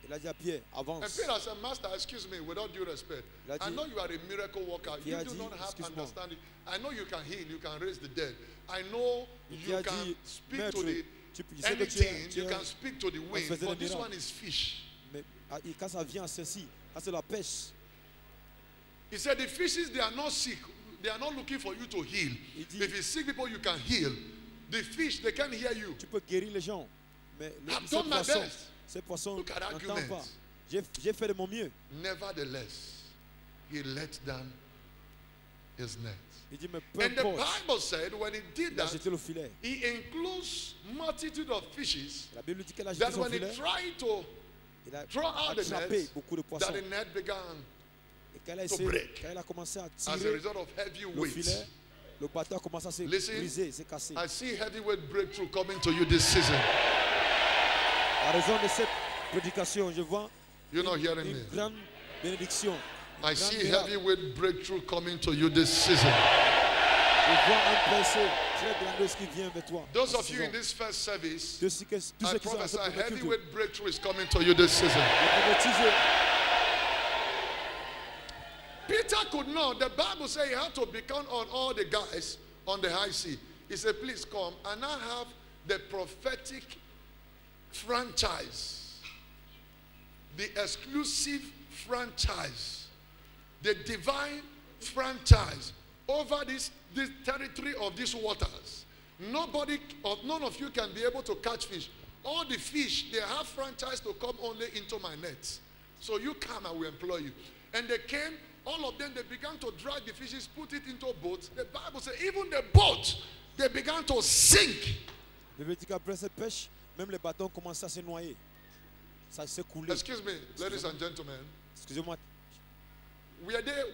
Il a dit à Pierre, And avance. Peter said, Master, excuse me, without due respect. Il a I dit- know you are a miracle worker. You Pierre a do dit, not have excuse-moi. understanding. I know you can heal, you can raise the dead. I know you Pierre a can dit, speak Maître, to the tu sais que tu anything, you can speak to the wind. faisait But des this miracles. one is fish. Mais quand ça vient à ceci, quand c'est la pêche, He said the fishes, they are not sick. They are not looking for you to heal. Il dit- If you sick people, you can heal. The fish, they can't hear you. tu peux guérir les gens. Mais I've ces done my poissons, best. ces poissons Look at n'entendent arguments. pas. J'ai fait de mon mieux. Nevertheless, he let down his net. Il dit, mais peu And the importe, Bible said when he did il a that, jeté le filet. he includes multitude of fishes La Bible dit qu'elle a jeté that son when he filet. tried to Il a throw out the attrapé net, beaucoup de that poissons. the net began Et quand elle a to essayé, break. quand elle a commencé à as a tirer result of heavy le weight. filet, le bateau a commencé à se Listen, briser, se casser. I see heavyweight breakthrough coming to you this season. À raison de cette prédication, je vois You're not hearing me. une grande bénédiction. I un grand see miracle. heavyweight breakthrough coming to you this season. Je vois un percée très grandiose qui vient vers toi. Those en of cette you in saison. this first service, Tous ceux qui I sont dans prophesy cette première culture, heavyweight breakthrough is coming to you this season. prophétisez. Peter could not. The Bible says he had to become on all the guys on the high sea. He said, please come. And I have the prophetic franchise, the exclusive franchise, the divine franchise over this territory of these waters. Nobody or none of you can be able to catch fish. All the fish, they have franchise to come only into my nets. So you come, I will employ you. And they came, all of them, they began to drag the fishes, put it into boats. The Bible says even the boat they began to sink. Le veut dire qu'après cette pêche, même les bâtons commençaient à se noyer. Ça s'est coulé. Excuse me, ladies and gentlemen. Excusez-moi.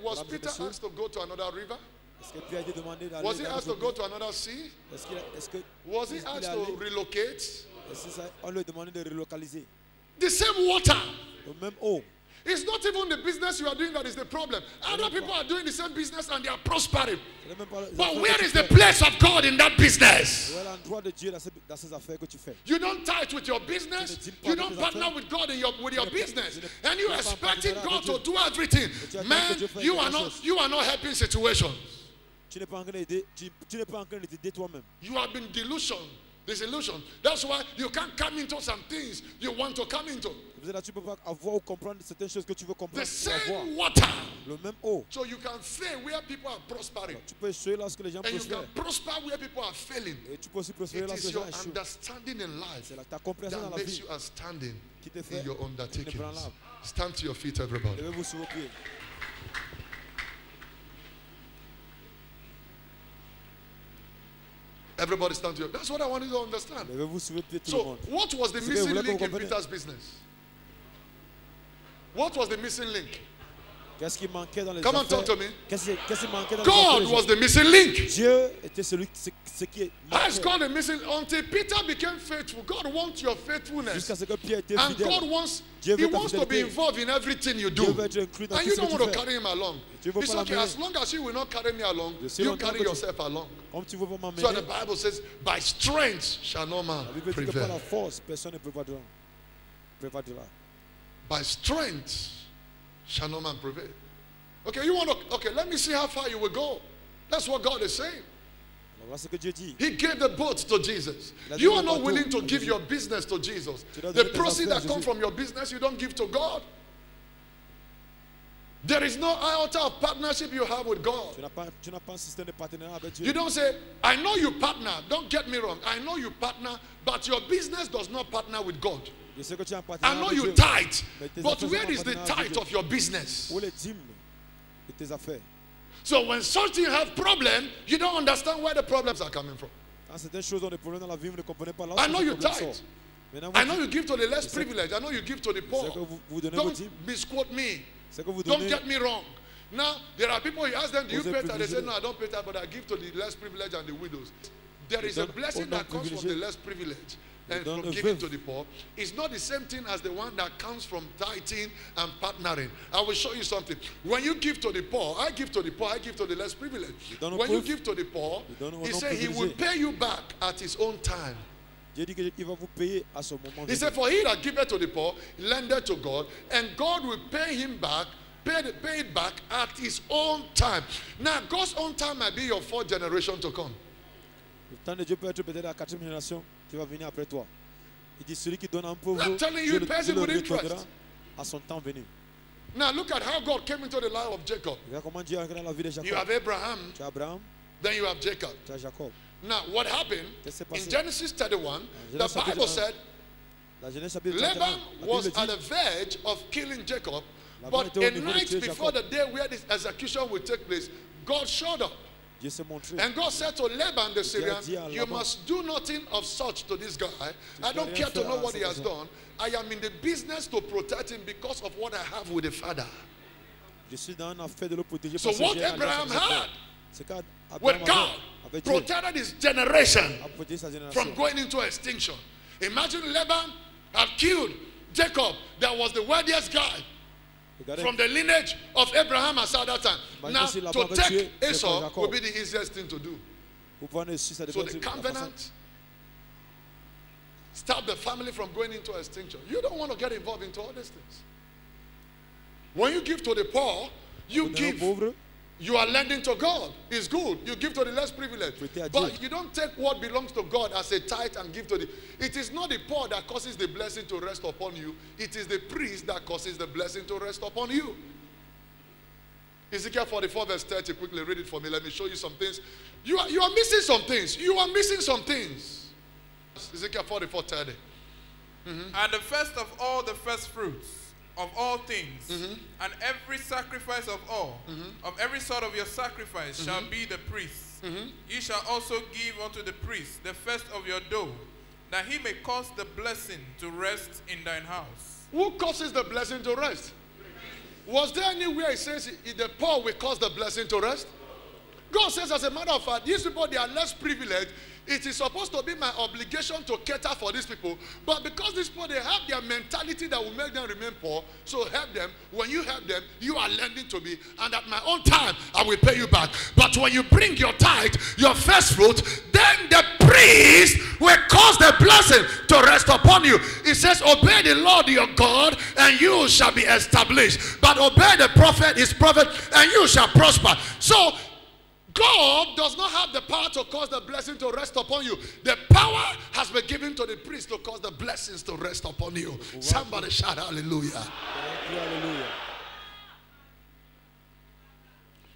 Was Peter asked to go to another river? Est-ce que Pierre a été demandé d'aller Was he dans asked to go to another sea? Was he asked to relocate? On lui a demandé de relocaliser. The same water. Le même eau. It's not even the business you are doing that is the problem. Other people are doing the same business and they are prospering. But where is the place of God in that business? You don't tithe with your business. You don't partner with God with your business. And you are expecting God to do everything. Man, you are not helping situations. You have been disillusioned. That's why you can't come into some things you want to come into. The same water. So you can fail where people are prospering. And you can prosper where people are failing. It is your understanding in life that makes you outstanding in your undertakings. Stand to your feet, everybody. Everybody stand to your feet. That's what I wanted to understand. So what was the missing link in Peter's business? What was the missing link? Come on, talk to me. God was the missing link. How is God the missing? Until Peter became faithful, God wants your faithfulness. And God wants, He wants to be involved in everything you do. And you don't want to carry Him along. It's okay, as long as you will not carry me along, you carry yourself along. So the Bible says, by strength shall no man prevail. By strength shall no man prevail. Okay, let me see how far you will go. That's what God is saying. He gave the boat to Jesus. You are not willing to give your business to Jesus. The proceeds that come from your business, you don't give to God. There is no iota of partnership you have with God. You don't say, I know you partner. Don't get me wrong. I know you partner, but your business does not partner with God. I know you tithe, but where is the tithe of your business? So when such things have problems, you don't understand where the problems are coming from. I know you tithe. I know you give to the less privileged. I know you give to the poor. Don't misquote me. Don't get me wrong. Now, there are people, you ask them, do you pay tithe? They say, no, I don't pay tithe, but I give to the less privileged and the widows. There is a blessing that comes from the less privileged and from giving to the poor. It's not the same thing as the one that comes from tithing and partnering. I will show you something. When you give to the poor, I give to the poor, I give to the less privileged. When you give to the poor, He said He will pay you back at His own time. He said, for he that giveth to the poor, lendeth to God, and God will pay him back, pay it back at His own time. Now, God's own time might be your fourth generation to come. I'm telling you, it pays him with interest. Now, look at how God came into the life of Jacob. You have Abraham, then you have Jacob. Now, what happened in Genesis 31, the Bible said Laban was at the verge of killing Jacob, but a night before the day where this execution will take place, God showed up. And God said to Laban the Syrian, you must do nothing of such to this guy. I don't care to know what he has done. I am in the business to protect him because of what I have with the Father. So what Abraham had with God protected his generation from going into extinction. Imagine Laban had killed Jacob, that was the wealthiest guy from the lineage of Abraham at that time. Now, to take Esau will be the easiest thing to do. So the covenant stopped the family from going into extinction. You don't want to get involved into all these things. When you give to the poor, you give. You are lending to God. It's good. You give to the less privileged. But you don't take what belongs to God as a tithe and give to the... It is not the poor that causes the blessing to rest upon you. It is the priest that causes the blessing to rest upon you. Ezekiel 44 verse 30. Quickly read it for me. Let me show you some things. You are missing some things. You are missing some things. Ezekiel 44:30. And the first of all the first fruits of all things, and every sacrifice of all, of every sort of your sacrifice shall be the priest's. Ye shall also give unto the priest the first of your dough, that he may cause the blessing to rest in thine house. Who causes the blessing to rest? Was there anywhere it says the poor will cause the blessing to rest? God says, as a matter of fact, these people, they are less privileged. It is supposed to be my obligation to cater for these people. But because these people, they have their mentality that will make them remain poor. So help them. When you help them, you are lending to me. And at my own time, I will pay you back. But when you bring your tithe, your first fruit, then the priest will cause the blessing to rest upon you. It says, obey the Lord your God, and you shall be established. But obey the prophet, his prophet, and you shall prosper. So, God does not have the power to cause the blessing to rest upon you. The power has been given to the priest to cause the blessings to rest upon you. Somebody shout hallelujah. Hallelujah.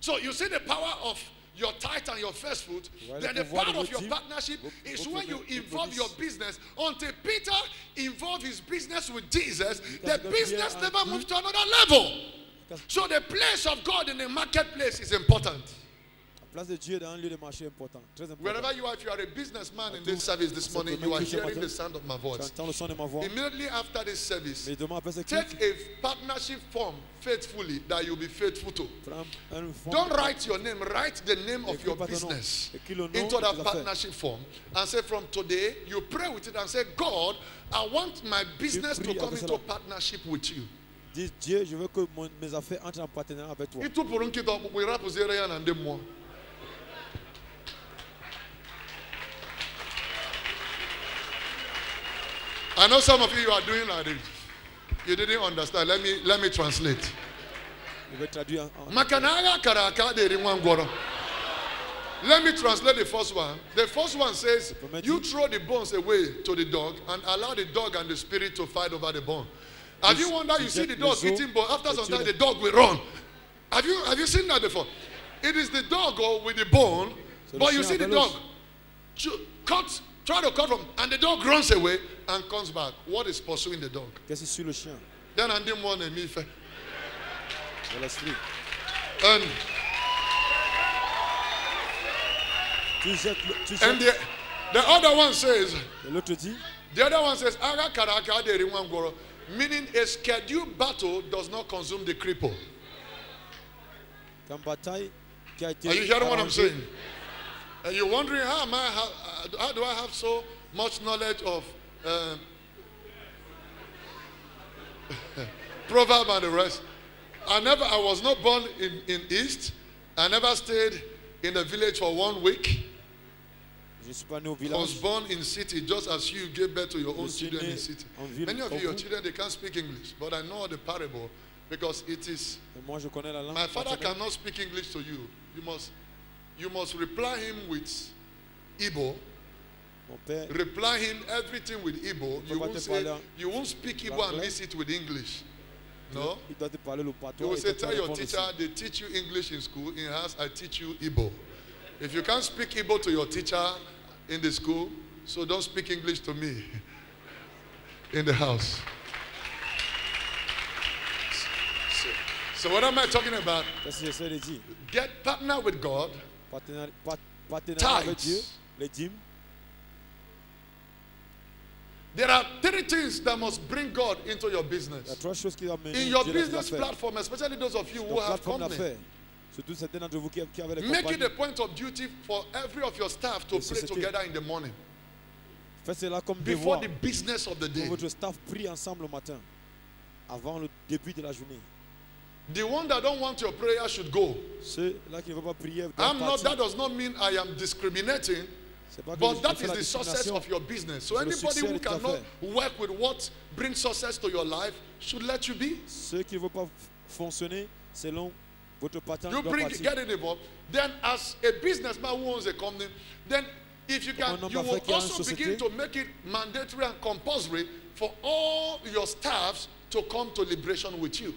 So you see the power of your tithe and your first fruit. Then the power of your partnership is when you involve your business. Until Peter involved his business with Jesus, the business never moved to another level. So the place of God in the marketplace is important. Place de Dieu dans un lieu de marché important, très important. Wherever you are, if you are a businessman in this service this morning, you are hearing the sound of my voice. Immediately after this service, take a partnership form faithfully that you'll be faithful to. Don't write your name, write the name of your business into that partnership form and say, from today, you pray with it and say, God, I want my business to come into partnership with you. Dis Dieu, je veux que mes affaires entrent en partenariat avec toi. I know some of you are doing like this. You didn't understand. Let me translate. Let me translate the first one. The first one says, you throw the bones away to the dog and allow the dog and the spirit to fight over the bone. Have you wondered, you see the dog eating bone, after some time the dog will run. Have you seen that before? It is the dog with the bone, but you see the dog try to cut from, and the dog runs away and comes back. What is pursuing the dog? Then I didn't want to meet. And the other one says, meaning a scheduled battle does not consume the cripple. Are you hearing what I'm saying? And you're wondering, how do I have so much knowledge of proverb and the rest? I was not born in East. I never stayed in the village for 1 week. I was born in city, just as you gave birth to your own children in city. Many of you, your children, they can't speak English, but I know the parable because it is. My father cannot speak English to you. You must reply him with Igbo. Reply him everything with Igbo. You won't speak Igbo and miss it with English. No. You will say, tell your teacher, they teach you English in school. In house, I teach you Igbo. If you can't speak Igbo to your teacher in the school, so don't speak English to me in the house. So what am I talking about? Get partner with God. Tithes. There are 3 things that must bring God into your business. In your business platform, especially those of you who have company. Make it a point of duty for every of your staff to pray together in the morning. Before the business of the day. The one that don't want your prayer should go. That does not mean I am discriminating, but that is the success of your business. So anybody who cannot work with what brings success to your life should let you be. Get involved. Then as a businessman who owns a company, then if you can, you will also begin to make it mandatory and compulsory for all your staffs to come to liberation with you.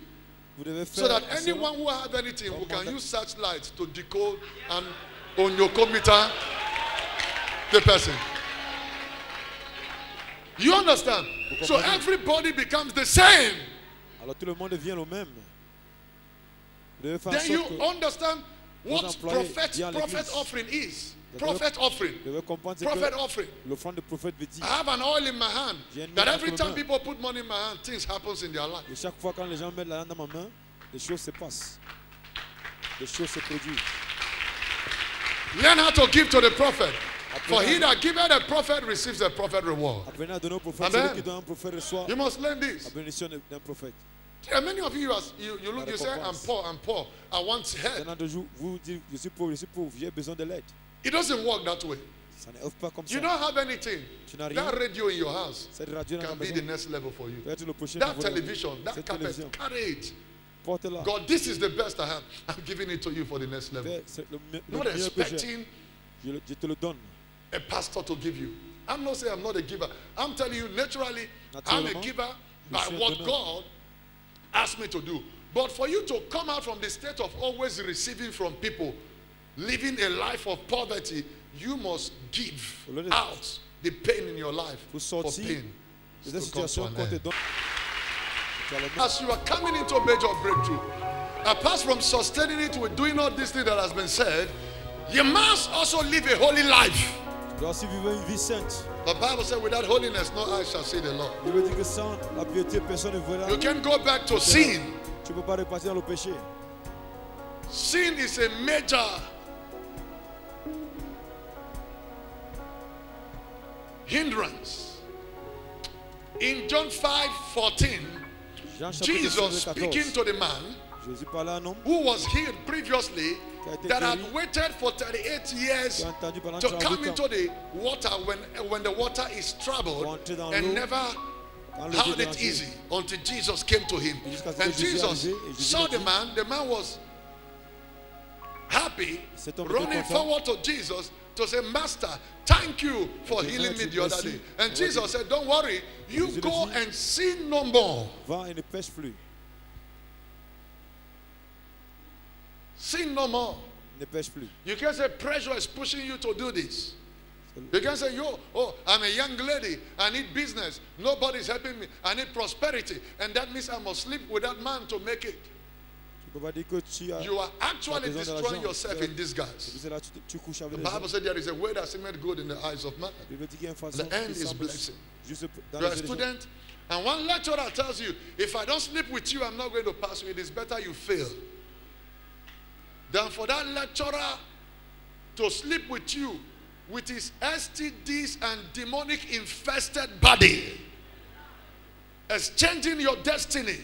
So that anyone who has anything who can use searchlights to decode and on your computer the person. You understand? So everybody becomes the same. Alors tout le monde devient le même. Vous devez faire en Then you sorte que understand what employez prophet bien l'église. offering is. Vous Prophet offering. devez comprendre ce Prophet que offering. l'offrande de prophète veut dire. I have an oil in my hand J'ai une that main every entre time les mains. people put money in my hand, things happens in their life. Et chaque fois quand les gens mettent la main dans ma main, les choses se passent. Les choses se produisent. Learn how to give to the prophet. For Apprenez he that giveth a prophet receives a prophet reward. Apprenez à donner au prophète. Amen. Celui qui donne un prophète reçoit You must learn la this. bénédiction d'un prophète. Yeah, many of you, you look, you say, I'm récompense. poor, I want help. Certains de vous dites, je suis pauvre, j'ai besoin de l'aide. It doesn't work that way. Ça n'œuvre pas comme You ça. don't have anything. Tu n'as rien. That radio in your house Cette radio dans ta can be the maison next level for you. peut être le prochain That niveau de la vie. television, that Cette carpet, télévision, carry it. porte-la. God, this is the best I have. I'm giving it to you for the next level. C'est le Not meilleur que j'ai. expecting Je te le donne. a pastor to give you. I'm not saying I'm not a giver. I'm telling you, naturally, I'm a Naturellement, giver je by suis un what donneur. God asked me to do. But for you to come out from the state of always receiving from people, living a life of poverty, you must give Au lieu de- out the pain in your life Faut for sortir pain. de to cette come to situation an qu'on te end. donne. Tu as le même. As you are coming into a major breakthrough, apart from sustaining it with doing all this thing that has been said, you must also live a holy life. Tu dois aussi vivre une vie sainte. The Bible said, without holiness, no eye shall see the Lord. Il veut dire que sans la piété, personne ne verra. You can't go back to sin. Tu ne peux pas repartir dans le péché. Sin is a major hindrance. In John 5:14, Jean chapitre Jesus 14. speaking to the man Jésus parlait à un homme who was healed previously qui a été that guéri, had waited for 38 years qui a entendu pendant to 38 come ans into the water when the water is pour troubled entrer dans and l'eau. never Quand l'eau had était it danger. easy until Jesus came to him. Jusqu'à ce que And Jésus est Jesus arrivé et Jésus saw l'a the dit. man was happy, Cet homme était running content. forward to Jesus to say, Master, thank you for Okay, healing me merci, the other merci. day. And Jesus said, don't worry, you Jésus go dit, and sin no more. Va et ne pêche plus. Sin no more. Ne pêche plus. You can't say pressure is pushing you to do this. You can say, I'm a young lady. I need business. Nobody's helping me. I need prosperity. And that means I must sleep with that man to make it. Tu peux pas dire que tu as. You are actually besoin destroying d'argent. yourself in disguise. C'est là que tu couches avec The les Bible gens. said there is a way that seemeth good in the eyes of man. Il veut dire qu'il y a une façon The end qui is semble blessing. juste dans You're a les yeux des gens. student, and one lecturer tells you, if I don't sleep with you, I'm not going to pass you. It is better you fail than for that lecturer to sleep with you with his STDs and demonic infested body, exchanging your destiny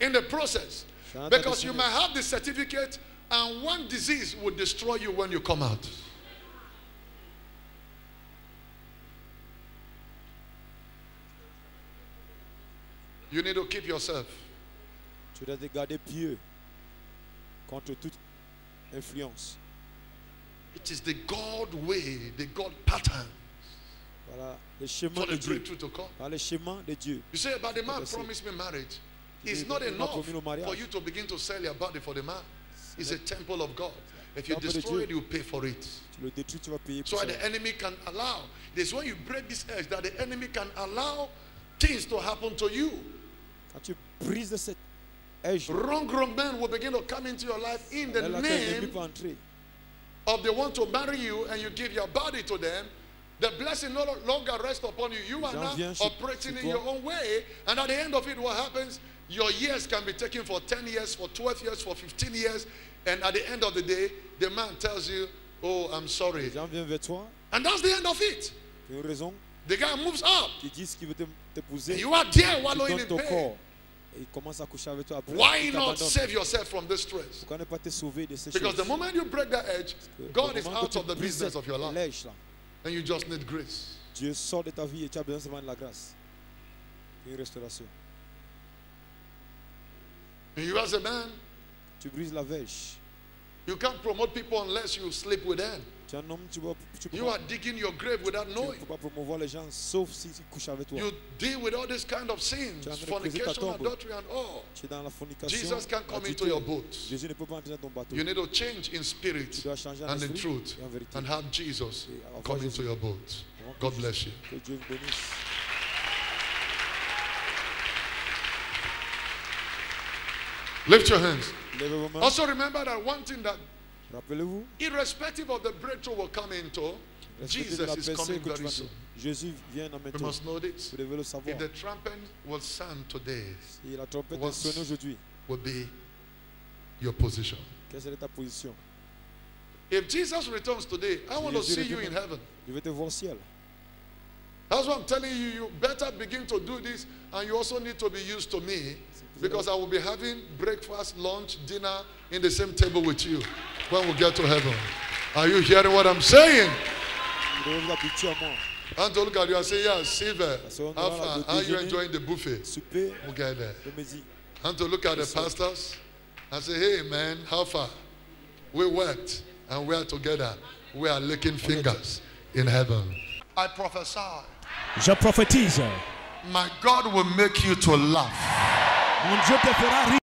in the process. Because you might have the certificate and one disease will destroy you when you come out. You need to keep yourself. Tu dois te garder pieux contre toute influence. It is the God way, the God pattern Voilà le chemin for de the Dieu. breakthrough to come. Voilà le chemin de Dieu. You say, but the man That's it. promised me marriage. Il It's dit, not il m'a enough promis le mariage. for you to begin to sell your body for the man. It's a temple of God. If you Temple de destroy Dieu. it, you pay for it. Tu le détruis, tu vas payer So pour that ça. the enemy can allow. This when you break this edge, that the enemy can allow things to happen to you. Quand tu brises cette edge, Wrong men will begin to come into your life in the là, l'ennemi name peut entrer. of the one to marry you, and you give your body to them. The blessing no longer rests upon you. You are Jean now vient chez- operating chez in toi. your own way. And at the end of it, what happens? Your years can be taken for 10 years, for 12 years, for 15 years. And at the end of the day, the man tells you, oh, I'm sorry. Les gens viennent vers toi, And that's the end of it. pour une raison, The guy moves up. qui disent qu'il veut t'épouser. You are there Tu wallowing donnes in ton pain. corps. Et il commence à coucher avec toi après. Why il not t'abandonne. save yourself from this stress? Pourquoi ne pas te sauver de ces Because choses? the moment you break that edge, God is Au moment out que of tu the brises business of your life. l'edge, là, And you just need grace. Dieu sort de ta vie et tu as besoin seulement de la grâce. Une restauration. And you as a man, Tu brises la verge. you can't promote people unless you sleep with them. Tu es un homme, tu peux You pas, are digging your grave without tu knowing. peux pas promouvoir les gens sauf s'ils couchent avec toi. You deal with all these kind of sins, Tu es en train de briser ta fornication, tombe. adultery, and all. Tu es dans la fornication. Jesus can't come into l'adultère. your boat. Jésus ne peut pas entrer dans ton bateau. You need to change in Tu spirit dois changer en and in esprit truth et en vérité. and have Jesus Et avoir come into Jésus. your boat. Avant que God Jésus- bless you. Que Dieu vous bénisse. Lift your hands. Levez vos mains. Also remember that one thing that Rappelez-vous, irrespective of the breakthrough we'll come into, respectez de la Jesus is percée coming que tu very vas soon. faire. Jésus vient en We maintenant. must know this. Vous devez le savoir. If the trumpet will sound today, Si la trompette est What sonnée aujourd'hui, will be your position. quelle est ta position? If Jesus returns today, I want to see you in heaven. Je vais te voir au ciel. That's why I'm telling you, you better begin to do this, and you also need to be used to me, because I will be having breakfast, lunch, dinner in the same table with you when we get to heaven. Are you hearing what I'm saying? Vous devez vous habituer à moi. And to look at you and say, yeah, Silver, So, how far? How are you déjeuner, enjoying the buffet? Souper, We'll get there. le midi. And to look at the pastors and say, hey, man, how far? We worked and we are together. We are licking fingers in heaven. I prophesy. Je prophétise. My God will make you to laugh. Mon Dieu te fera rire.